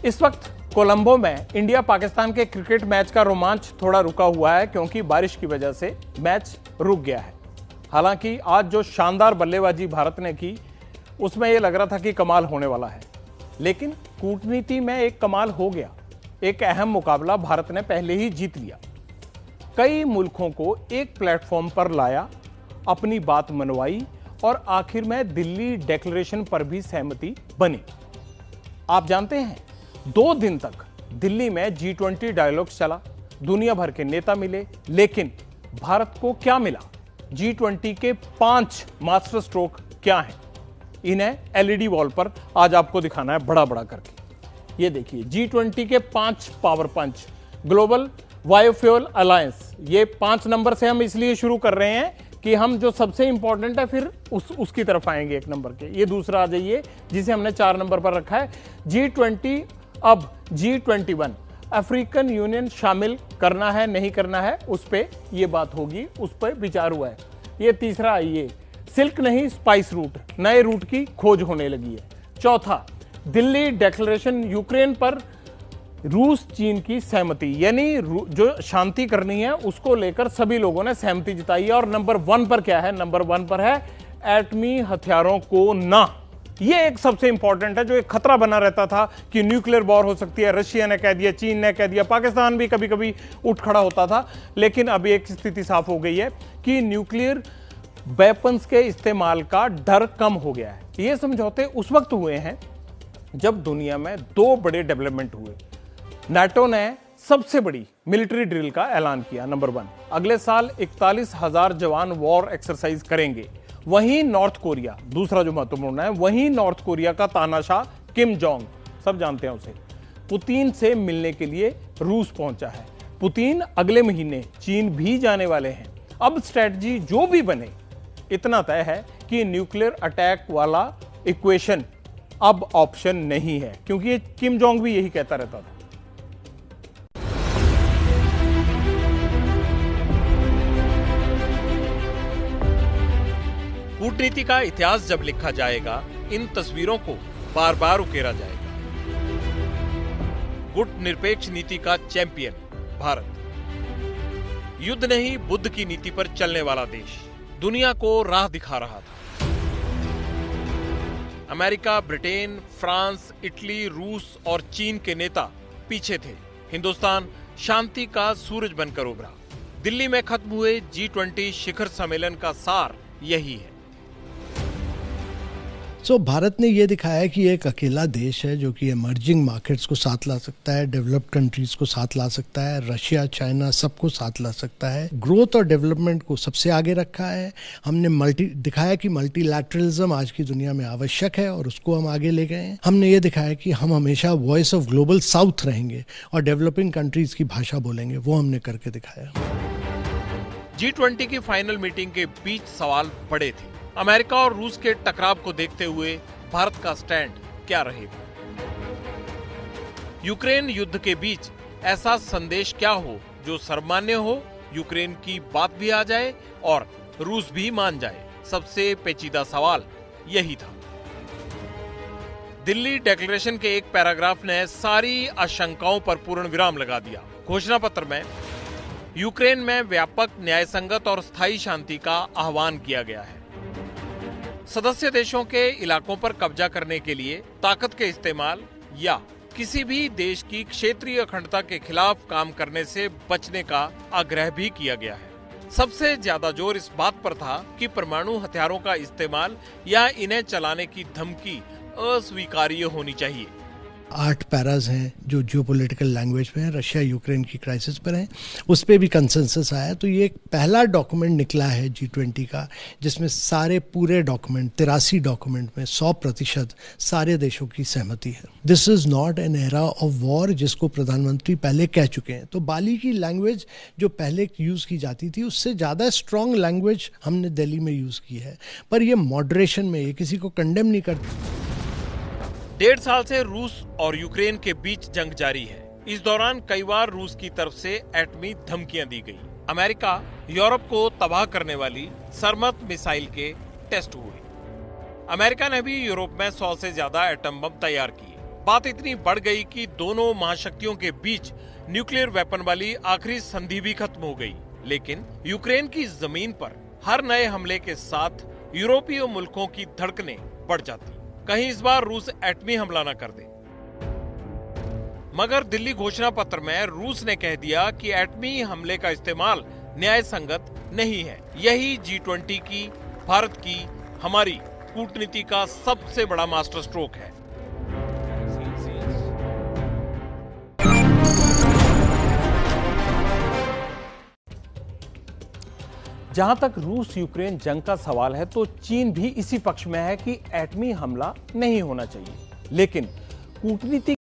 इस वक्त कोलंबो में इंडिया पाकिस्तान के क्रिकेट मैच का रोमांच थोड़ा रुका हुआ है क्योंकि बारिश की वजह से मैच रुक गया है। हालांकि आज जो शानदार बल्लेबाजी भारत ने की उसमें यह लग रहा था कि कमाल होने वाला है, लेकिन कूटनीति में एक कमाल हो गया। एक अहम मुकाबला भारत ने पहले ही जीत लिया, कई मुल्कों को एक प्लेटफॉर्म पर लाया, अपनी बात मनवाई और आखिर में दिल्ली डिक्लेरेशन पर भी सहमति बनी। आप जानते हैं 2 दिन तक दिल्ली में G20 डायलॉग चला, दुनिया भर के नेता मिले, लेकिन भारत को क्या मिला? G20 के 5 मास्टर स्ट्रोक क्या हैं? इन्हें LED वॉल पर आज आपको दिखाना है बड़ा बड़ा करके। ये देखिए G20 के 5 पावर पंच। ग्लोबल बायोफ्यूल अलायंस, ये 5 नंबर से हम इसलिए शुरू कर रहे हैं कि हम जो सबसे इंपॉर्टेंट है फिर उसकी तरफ आएंगे 1 नंबर के। ये दूसरा आ जाइए जिसे हमने 4 नंबर पर रखा है G20, अब G21। अफ्रीकन यूनियन शामिल करना है नहीं करना है उस पर यह बात होगी, उस पर विचार हुआ है। ये तीसरा आइए, सिल्क नहीं स्पाइस रूट, नए रूट की खोज होने लगी है। चौथा, दिल्ली डिक्लेरेशन, यूक्रेन पर रूस चीन की सहमति, यानी जो शांति करनी है उसको लेकर सभी लोगों ने सहमति जताई है। और नंबर 1 पर क्या है? नंबर 1 पर है एटमी हथियारों को ना। ये एक सबसे इंपॉर्टेंट है, जो एक खतरा बना रहता था कि न्यूक्लियर वॉर हो सकती है। रशिया ने कह दिया, चीन ने कह दिया, पाकिस्तान भी कभी कभी उठ खड़ा होता था, लेकिन अब एक स्थिति साफ हो गई है कि न्यूक्लियर वेपन्स के इस्तेमाल का डर कम हो गया है। ये समझौते उस वक्त हुए हैं जब दुनिया में 2 बड़े डेवलपमेंट हुए। नाटो ने सबसे बड़ी मिलिट्री ड्रिल का ऐलान किया, नंबर 1। अगले साल 41,000 जवान वॉर एक्सरसाइज करेंगे। वहीं नॉर्थ कोरिया, दूसरा जो महत्वपूर्ण है, वहीं नॉर्थ कोरिया का तानाशाह किम जोंग, सब जानते हैं उसे, पुतिन से मिलने के लिए रूस पहुंचा है। पुतिन अगले महीने चीन भी जाने वाले हैं। अब स्ट्रेटजी जो भी बने, इतना तय है कि न्यूक्लियर अटैक वाला इक्वेशन अब ऑप्शन नहीं है, क्योंकि ये किम जोंग भी यही कहता रहता था। कूटनीति का इतिहास जब लिखा जाएगा, इन तस्वीरों को बार बार उकेरा जाएगा। गुट निरपेक्ष नीति का चैंपियन भारत, युद्ध नहीं बुद्ध की नीति पर चलने वाला देश, दुनिया को राह दिखा रहा था। अमेरिका, ब्रिटेन, फ्रांस, इटली, रूस और चीन के नेता पीछे थे। हिंदुस्तान शांति का सूरज बनकर उभरा। दिल्ली में खत्म हुए G20 शिखर सम्मेलन का सार यही है। भारत ने यह दिखाया है कि एक अकेला देश है जो कि इमर्जिंग मार्केट्स को साथ ला सकता है, डेवलप्ड कंट्रीज को साथ ला सकता है, रशिया, चाइना सबको साथ ला सकता है। ग्रोथ और डेवलपमेंट को सबसे आगे रखा है। हमने दिखाया कि मल्टीलैटरलिज्म आज की दुनिया में आवश्यक है और उसको हम आगे ले गए हैं। हमने ये दिखाया कि हम हमेशा वॉइस ऑफ ग्लोबल साउथ रहेंगे और डेवलपिंग कंट्रीज की भाषा बोलेंगे, वो हमने करके दिखाया। G20 की फाइनल मीटिंग के बीच सवाल बड़े थे। अमेरिका और रूस के टकराव को देखते हुए भारत का स्टैंड क्या रहेगा? यूक्रेन युद्ध के बीच ऐसा संदेश क्या हो जो सर्वमान्य हो, यूक्रेन की बात भी आ जाए और रूस भी मान जाए? सबसे पेचीदा सवाल यही था। दिल्ली डिक्लेरेशन के एक पैराग्राफ ने सारी आशंकाओं पर पूर्ण विराम लगा दिया। घोषणा पत्र में यूक्रेन में व्यापक, न्यायसंगत और स्थायी शांति का आह्वान किया गया है। सदस्य देशों के इलाकों पर कब्जा करने के लिए ताकत के इस्तेमाल या किसी भी देश की क्षेत्रीय अखंडता के खिलाफ काम करने से बचने का आग्रह भी किया गया है। सबसे ज्यादा जोर इस बात पर था कि परमाणु हथियारों का इस्तेमाल या इन्हें चलाने की धमकी अस्वीकार्य होनी चाहिए। 8 पैराज हैं जो जियोपॉलिटिकल लैंग्वेज में है, रशिया यूक्रेन की क्राइसिस पर है, उस पर भी कंसेंसस आया। तो ये एक पहला डॉक्यूमेंट निकला है G20 का जिसमें सारे पूरे डॉक्यूमेंट 83 डॉक्यूमेंट में 100% सारे देशों की सहमति है। This is not an era of war, जिसको प्रधानमंत्री पहले कह चुके हैं। तो बाली की लैंग्वेज जो पहले यूज की जाती थी उससे ज्यादा स्ट्रॉन्ग लैंग्वेज हमने दिल्ली में यूज की है, पर यह मॉडरेशन में, ये किसी को कंडेम नहीं करती। 1.5 साल से रूस और यूक्रेन के बीच जंग जारी है। इस दौरान कई बार रूस की तरफ से एटमी धमकियां दी गई। अमेरिका, यूरोप को तबाह करने वाली सरमत मिसाइल के टेस्ट हुए। अमेरिका ने भी यूरोप में 100 से ज्यादा एटम बम तैयार किए। बात इतनी बढ़ गई कि दोनों महाशक्तियों के बीच न्यूक्लियर वेपन वाली आखिरी संधि भी खत्म हो गई। लेकिन यूक्रेन की जमीन पर हर नए हमले के साथ यूरोपीय मुल्कों की धड़कनें बढ़ जाती, कहीं इस बार रूस एटमी हमला न कर दे। मगर दिल्ली घोषणा पत्र में रूस ने कह दिया कि एटमी हमले का इस्तेमाल न्याय संगत नहीं है। यही G20 की, भारत की, हमारी कूटनीति का सबसे बड़ा मास्टर स्ट्रोक है। जहां तक रूस यूक्रेन जंग का सवाल है तो चीन भी इसी पक्ष में है कि एटमी हमला नहीं होना चाहिए। लेकिन कूटनीति